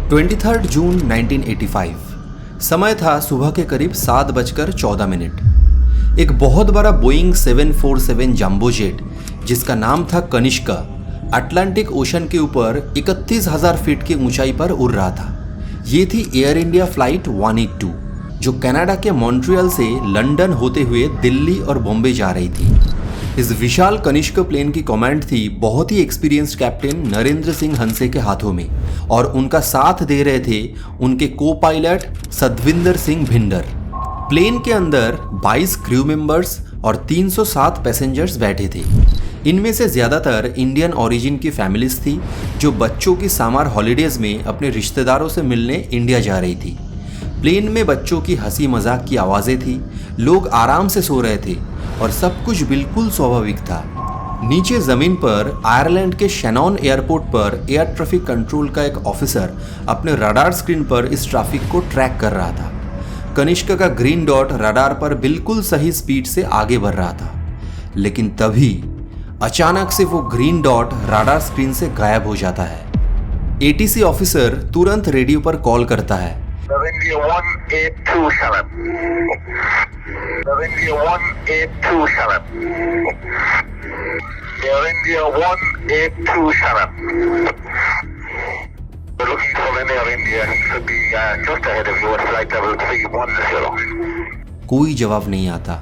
23 जून 1985। समय था सुबह के करीब 7:14। एक बहुत बड़ा बोइंग 747 जंबो जेट जिसका नाम था कनिष्का अटलांटिक ओशन के ऊपर 31,000 फीट की ऊंचाई पर उड़ रहा था। ये थी एयर इंडिया फ्लाइट 182 जो कनाडा के मॉन्ट्रियल से लंदन होते हुए दिल्ली और बॉम्बे जा रही थी। इस विशाल कनिष्क प्लेन की कमांड थी बहुत ही एक्सपीरियंस्ड कैप्टन नरेंद्र सिंह हंसे के हाथों में और उनका साथ दे रहे थे उनके को पायलट सतविंदर सिंह भिंडर। प्लेन के अंदर 22 क्रू मेंबर्स और 307 पैसेंजर्स बैठे थे। इनमें से ज़्यादातर इंडियन ओरिजिन की फैमिलीज थी जो बच्चों की समर हॉलीडेज में अपने रिश्तेदारों से मिलने इंडिया जा रही थी। प्लेन में बच्चों की हंसी मजाक की आवाज़ें थी, लोग आराम से सो रहे थे और सब कुछ बिल्कुल स्वाभाविक था। नीचे ज़मीन पर आयरलैंड के शैनॉन एयरपोर्ट पर एयर ट्रैफिक कंट्रोल का एक ऑफिसर अपने रडार स्क्रीन पर इस ट्रैफिक को ट्रैक कर रहा था। कनिष्क का ग्रीन डॉट रडार पर बिल्कुल सही स्पीड से आगे बढ़ रहा था, लेकिन तभी अचानक से वो ग्रीन डॉट रडार स्क्रीन से गायब हो जाता है। एटीसी ऑफिसर तुरंत रेडियो पर कॉल करता है। India 1827. India 1827. India 1827. We're looking for Air India. Should be just ahead of you at flight level 310. कोई जवाब नहीं आता।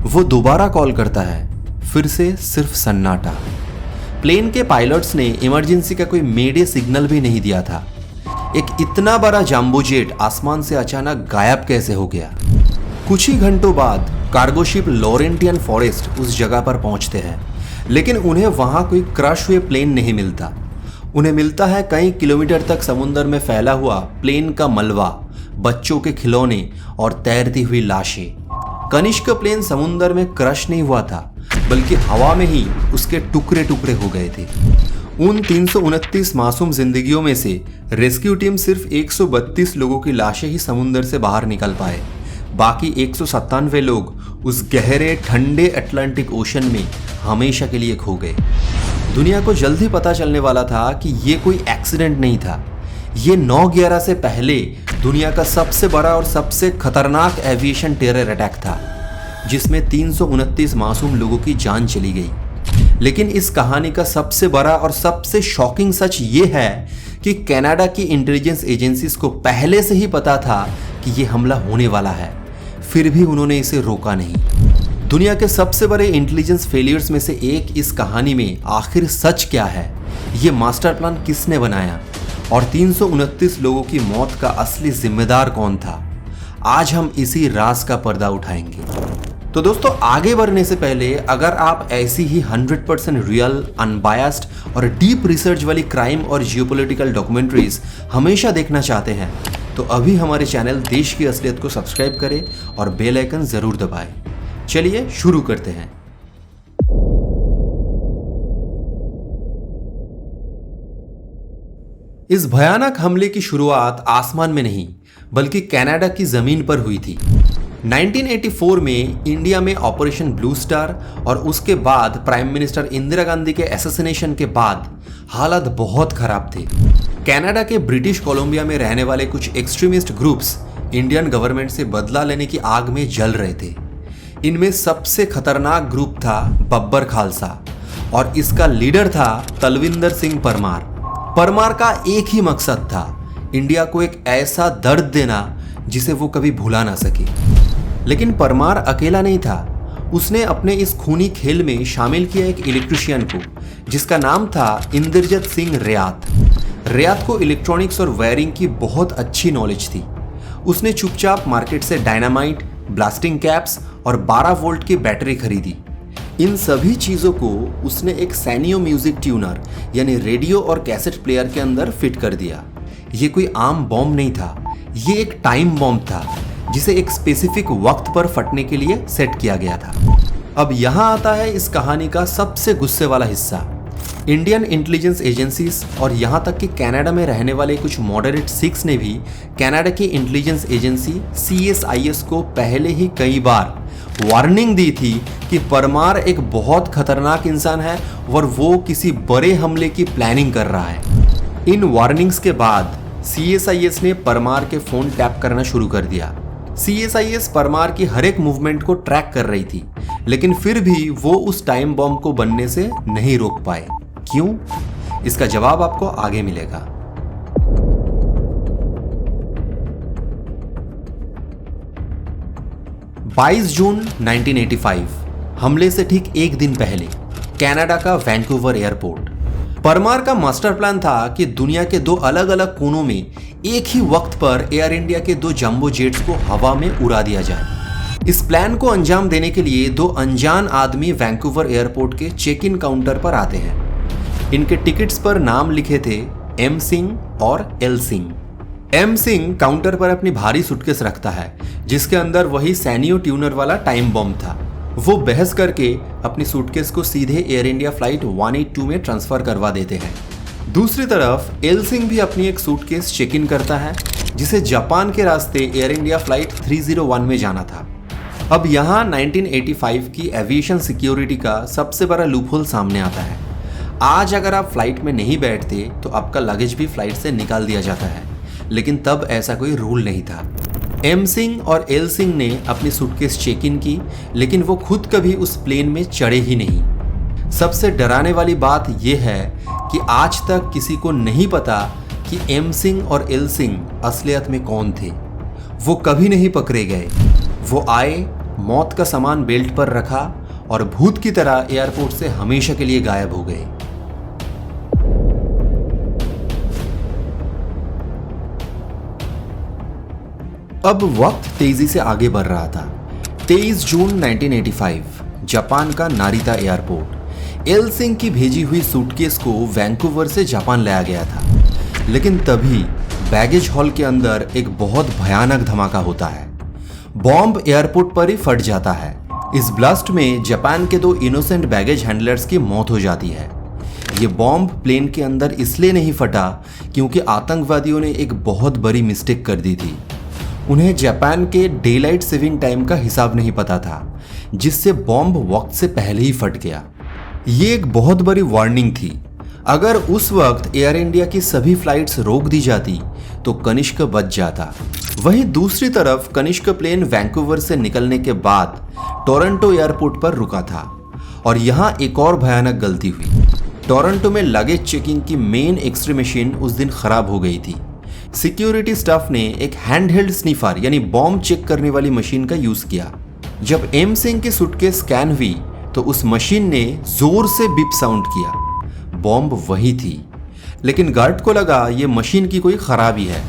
वो दोबारा कॉल करता है, फिर से सिर्फ सन्नाटा। प्लेन के पायलट्स ने इमरजेंसी का कोई मेडे सिग्नल भी नहीं दिया था। एक इतना बड़ा जंबो जेट आसमान से अचानक गायब कैसे हो गया? कुछ ही घंटों बाद कार्गो शिप लॉरेंटियन फॉरेस्ट उस जगह पर पहुंचते हैं, लेकिन उन्हें वहां कोई क्रश हुए प्लेन नहीं मिलता। उन्हें मिलता है कई किलोमीटर तक समुद्र में फैला हुआ प्लेन का मलबा, बच्चों के खिलौने और तैरती हुई लाशें। कनिष्क प्लेन समुद्र में क्रश नहीं हुआ था, बल्कि हवा में ही उसके टुकड़े टुकड़े हो गए थे। उन 329 मासूम जिंदगियों में से रेस्क्यू टीम सिर्फ 132 लोगों की लाशें ही समुद्र से बाहर निकल पाए। बाकी 197 लोग उस गहरे ठंडे अटलांटिक ओशन में हमेशा के लिए खो गए। दुनिया को जल्द ही पता चलने वाला था कि ये कोई एक्सीडेंट नहीं था। ये 9/11 से पहले दुनिया का सबसे बड़ा और सबसे खतरनाक एविएशन टेरर अटैक था, जिसमें 329 मासूम लोगों की जान चली गई। लेकिन इस कहानी का सबसे बड़ा और सबसे शॉकिंग सच ये है कि कनाडा की इंटेलिजेंस एजेंसीज को पहले से ही पता था कि ये हमला होने वाला है, फिर भी उन्होंने इसे रोका नहीं। दुनिया के सबसे बड़े इंटेलिजेंस फेलियर्स में से एक इस कहानी में आखिर सच क्या है? ये मास्टर प्लान किसने बनाया और 329 लोगों की मौत का असली जिम्मेदार कौन था? आज हम इसी राज का पर्दा उठाएंगे। तो दोस्तों, आगे बढ़ने से पहले अगर आप ऐसी ही 100% रियल, अनबायस्ड और डीप रिसर्च वाली क्राइम और जियोपॉलिटिकल डॉक्यूमेंट्रीज हमेशा देखना चाहते हैं तो अभी हमारे चैनल देश की असलियत को सब्सक्राइब करें और बेल आइकन जरूर दबाएं। चलिए शुरू करते हैं। इस भयानक हमले की शुरुआत आसमान में नहीं बल्कि कनाडा की जमीन पर हुई थी। 1984 में इंडिया में ऑपरेशन ब्लू स्टार और उसके बाद प्राइम मिनिस्टर इंदिरा गांधी के असैसिनेशन के बाद हालात बहुत खराब थे। कनाडा के ब्रिटिश कोलंबिया में रहने वाले कुछ एक्सट्रीमिस्ट ग्रुप्स इंडियन गवर्नमेंट से बदला लेने की आग में जल रहे थे। इनमें सबसे खतरनाक ग्रुप था बब्बर खालसा और इसका लीडर था तलविंदर सिंह परमार। परमार का एक ही मकसद था, इंडिया को एक ऐसा दर्द देना जिसे वो कभी भुला ना सके। लेकिन परमार अकेला नहीं था। उसने अपने इस खूनी खेल में शामिल किया एक इलेक्ट्रिशियन को जिसका नाम था इंद्रजीत सिंह रियात। रियात को इलेक्ट्रॉनिक्स और वायरिंग की बहुत अच्छी नॉलेज थी। उसने चुपचाप मार्केट से डायनामाइट, ब्लास्टिंग कैप्स और 12 वोल्ट की बैटरी खरीदी। इन सभी चीज़ों को उसने एक सैनियो म्यूजिक ट्यूनर यानी रेडियो और कैसेट प्लेयर के अंदर फिट कर दिया। ये कोई आम बॉम्ब नहीं था, ये एक टाइम बॉम्ब था जिसे एक स्पेसिफिक वक्त पर फटने के लिए सेट किया गया था। अब यहाँ आता है इस कहानी का सबसे गुस्से वाला हिस्सा। इंडियन इंटेलिजेंस एजेंसीज और यहाँ तक कि कनाडा में रहने वाले कुछ मॉडरेट सिख्स ने भी कनाडा की इंटेलिजेंस एजेंसी CSIS को पहले ही कई बार वार्निंग दी थी कि परमार एक बहुत खतरनाक इंसान है और वो किसी बड़े हमले की प्लानिंग कर रहा है। इन वार्निंग्स के बाद CSIS ने परमार के फोन टैप करना शुरू कर दिया। CSIS परमार की हर एक मूवमेंट को ट्रैक कर रही थी, लेकिन फिर भी वो उस टाइम बॉम्ब को बनने से नहीं रोक पाए। क्यों? इसका जवाब आपको आगे मिलेगा। बाईस जून 1985 हमले से ठीक एक दिन पहले कनाडा का वैंकूवर एयरपोर्ट। परमार का मास्टर प्लान था कि दुनिया के दो अलग अलग कोनों में एक ही वक्त पर एयर इंडिया के दो जंबो जेट्स को हवा में उड़ा दिया जाए। इस प्लान को अंजाम देने के लिए दो अनजान आदमी वैंकूवर एयरपोर्ट के चेक इन काउंटर पर आते हैं। इनके टिकट्स पर नाम लिखे थे एम सिंह और L Singh. M Singh counter पर अपनी भारी सूटकेस रखता है, जिसके अंदर वही सैनियो ट्यूनर वाला टाइम बॉम्ब था। वो बहस करके अपनी सूटकेस को सीधे एयर इंडिया फ्लाइट 182 में ट्रांसफर करवा देते हैं। दूसरी तरफ एल सिंह भी अपनी एक सूटकेस चेक इन करता है, जिसे जापान के रास्ते एयर इंडिया फ्लाइट 301 में जाना था। अब यहाँ 1985 की एविएशन सिक्योरिटी का सबसे बड़ा लूपहोल सामने आता है। आज अगर आप फ्लाइट में नहीं बैठते तो आपका लगेज भी फ्लाइट से निकाल दिया जाता है, लेकिन तब ऐसा कोई रूल नहीं था। एम सिंह और एल सिंह ने अपनी सूटकेस चेक इन की, लेकिन वो खुद कभी उस प्लेन में चढ़े ही नहीं। सबसे डराने वाली बात यह है कि आज तक किसी को नहीं पता कि एम सिंह और एल सिंह असलियत में कौन थे। वो कभी नहीं पकड़े गए। वो आए, मौत का सामान बेल्ट पर रखा और भूत की तरह एयरपोर्ट से हमेशा के लिए गायब हो गए। अब वक्त तेजी से आगे बढ़ रहा था। 23 जून 1985 जापान का नारिता एयरपोर्ट। एल सिंह की भेजी हुई सूटकेस को वैंकूवर से जापान लाया गया था, लेकिन तभी बैगेज हॉल के अंदर एक बहुत भयानक धमाका होता है। बॉम्ब एयरपोर्ट पर ही फट जाता है। इस ब्लास्ट में जापान के दो इनोसेंट बैगेज हैंडलर्स की मौत हो जाती है। ये बॉम्ब प्लेन के अंदर इसलिए नहीं फटा क्योंकि आतंकवादियों ने एक बहुत बड़ी मिस्टेक कर दी थी। उन्हें जापान के डेलाइट सेविंग टाइम का हिसाब नहीं पता था, जिससे बॉम्ब वक्त से पहले ही फट गया। ये एक बहुत बड़ी वार्निंग थी। अगर उस वक्त एयर इंडिया की सभी फ्लाइट्स रोक दी जाती तो कनिष्क बच जाता। वहीं दूसरी तरफ कनिष्क प्लेन वैंकूवर से निकलने के बाद टोरंटो एयरपोर्ट पर रुका था। और यहाँ एक और भयानक गलती हुई। टोरंटो में लगेज चेकिंग की मेन एक्सरे मशीन उस दिन खराब हो गई थी। सिक्योरिटी स्टाफ ने एक हैंडहेल्ड स्नीफर यानी बॉम्ब चेक करने वाली मशीन का यूज किया। जब एम सिंह की सूटकेस स्कैन हुई तो उस मशीन ने जोर से बीप साउंड किया। बॉम्ब वही थी, लेकिन गार्ड को लगा ये मशीन की कोई खराबी है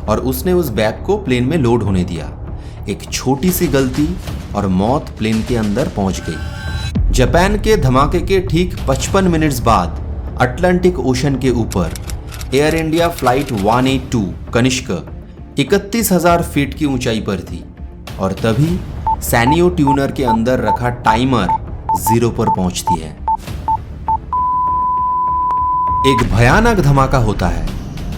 और उसने उस बैग को प्लेन में लोड होने दिया। एक छोटी सी गलती और मौत प्लेन के अंदर पहुंच गई। जापान के धमाके के ठीक 55 मिनट्स बाद अटलांटिक ओशन के ऊपर Air India flight 182 Kanishka 31,000 feet की ऊंचाई पर थी और तभी सैनियो ट्यूनर के अंदर रखा टाइमर 0 पर पहुंचती है। एक भयानक धमाका होता है।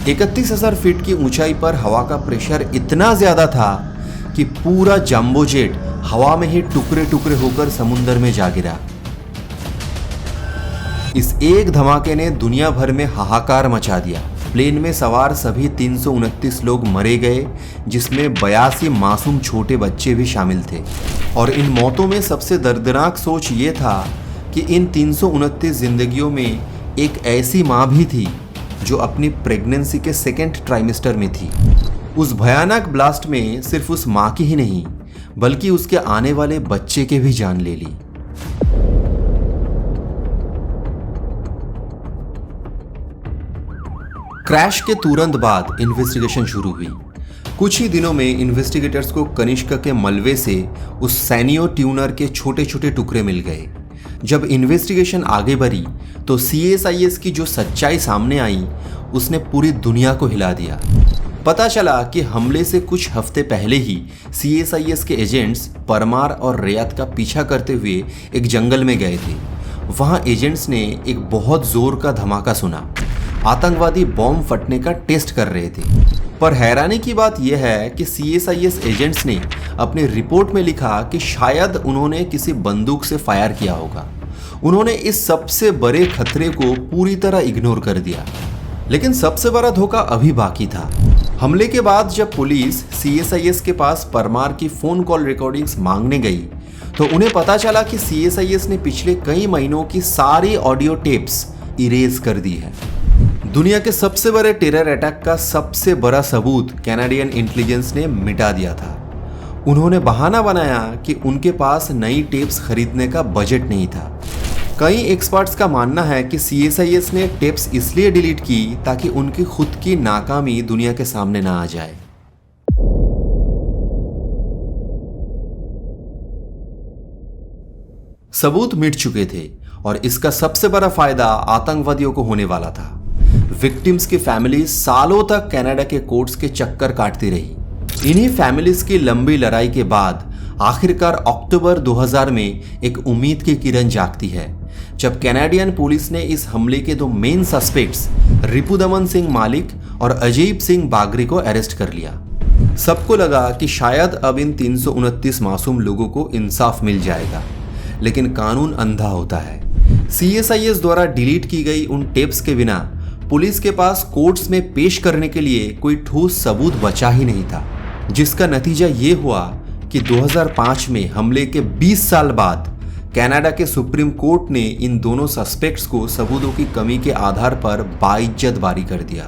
31,000 फीट की ऊंचाई पर हवा का प्रेशर इतना ज्यादा था कि पूरा जंबो जेट हवा में ही टुकड़े टुकड़े होकर समुद्र में जा गिरा। इस एक धमाके ने दुनिया भर में हाहाकार मचा दिया। प्लेन में सवार सभी 329 लोग मरे गए, जिसमें 82 मासूम छोटे बच्चे भी शामिल थे। और इन मौतों में सबसे दर्दनाक सोच ये था कि इन 329 जिंदगियों में एक ऐसी माँ भी थी जो अपनी प्रेगनेंसी के सेकेंड ट्राइमेस्टर में थी। उस भयानक ब्लास्ट में सिर्फ उस माँ की ही नहीं बल्कि उसके आने वाले बच्चे के भी जान ले ली। क्रैश के तुरंत बाद इन्वेस्टिगेशन शुरू हुई। कुछ ही दिनों में इन्वेस्टिगेटर्स को कनिष्क के मलबे से उस सैनियो ट्यूनर के छोटे छोटे टुकड़े मिल गए। जब इन्वेस्टिगेशन आगे बढ़ी तो CSIS की जो सच्चाई सामने आई उसने पूरी दुनिया को हिला दिया। पता चला कि हमले से कुछ हफ्ते पहले ही CSIS के एजेंट्स परमार और रियाद का पीछा करते हुए एक जंगल में गए थे। वहां एजेंट्स ने एक बहुत जोर का धमाका सुना। आतंकवादी बॉम्ब फटने का टेस्ट कर रहे थे। पर हैरानी की बात यह है कि CSIS एजेंट्स ने अपनी रिपोर्ट में लिखा कि शायद उन्होंने किसी बंदूक से फायर किया होगा। उन्होंने इस सबसे बड़े खतरे को पूरी तरह इग्नोर कर दिया। लेकिन सबसे बड़ा धोखा अभी बाकी था। हमले के बाद जब पुलिस CSIS के पास परमार की फोन कॉल रिकॉर्डिंग्स मांगने गई तो उन्हें पता चला कि CSIS ने पिछले कई महीनों की सारी ऑडियो टेप्स इरेज कर दी है। दुनिया के सबसे बड़े टेरर अटैक का सबसे बड़ा सबूत कैनेडियन इंटेलिजेंस ने मिटा दिया था। उन्होंने बहाना बनाया कि उनके पास नई टेप्स खरीदने का बजट नहीं था। कई एक्सपर्ट्स का मानना है कि CSIS ने टेप्स इसलिए डिलीट की ताकि उनकी खुद की नाकामी दुनिया के सामने ना आ जाए। सबूत मिट चुके थे और इसका सबसे बड़ा फायदा आतंकवादियों को होने वाला था। विक्टिम्स की फैमिली सालों तक कनाडा के कोर्ट्स के चक्कर काटती रही। इन्हीं फैमिलीज की लंबी लड़ाई के बाद आखिरकार अक्टूबर 2000 में एक उम्मीद की किरण जागती है जब कैनेडियन पुलिस ने इस हमले के दो मेन सस्पेक्ट्स रिपुदमन सिंह मालिक और अजीब सिंह बागरी को अरेस्ट कर लिया। सबको लगा कि शायद अब इन 329 मासूम लोगों को इंसाफ मिल जाएगा, लेकिन कानून अंधा होता है। CSIS द्वारा डिलीट की गई उन टेप्स के बिना पुलिस के पास कोर्ट्स में पेश करने के लिए कोई ठोस सबूत बचा ही नहीं था, जिसका नतीजा ये हुआ कि 2005 में हमले के 20 साल बाद कनाडा के सुप्रीम कोर्ट ने इन दोनों सस्पेक्ट्स को सबूतों की कमी के आधार पर बाइज्जत बारी कर दिया।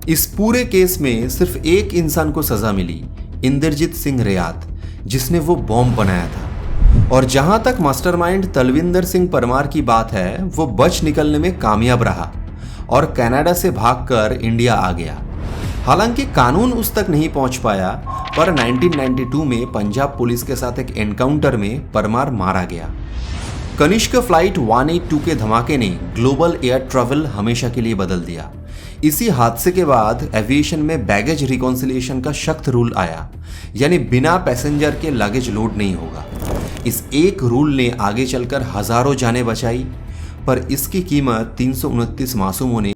इस पूरे केस में सिर्फ एक इंसान को सजा मिली, इंद्रजीत सिंह रियात, जिसने वो बॉम्ब बनाया था। और जहां तक मास्टरमाइंड तलविंदर सिंह परमार की बात है, वो बच निकलने में कामयाब रहा और कनाडा से भागकर इंडिया आ गया। हालांकि कानून उस तक नहीं पहुंच पाया, पर 1992 में पंजाब पुलिस के साथ एक एनकाउंटर में परमार मारा गया। कनिष्क फ्लाइट 182 के धमाके ने ग्लोबल एयर ट्रैवल हमेशा के लिए बदल दिया। इसी हादसे के बाद एविएशन में बैगेज रिकॉन्सिलिएशन का सख्त रूल आया, यानी बिना पैसेंजर के लगेज लोड नहीं होगा। इस एक रूल ने आगे चलकर हजारों जानें बचाई, पर इसकी कीमत 329 मासूमों ने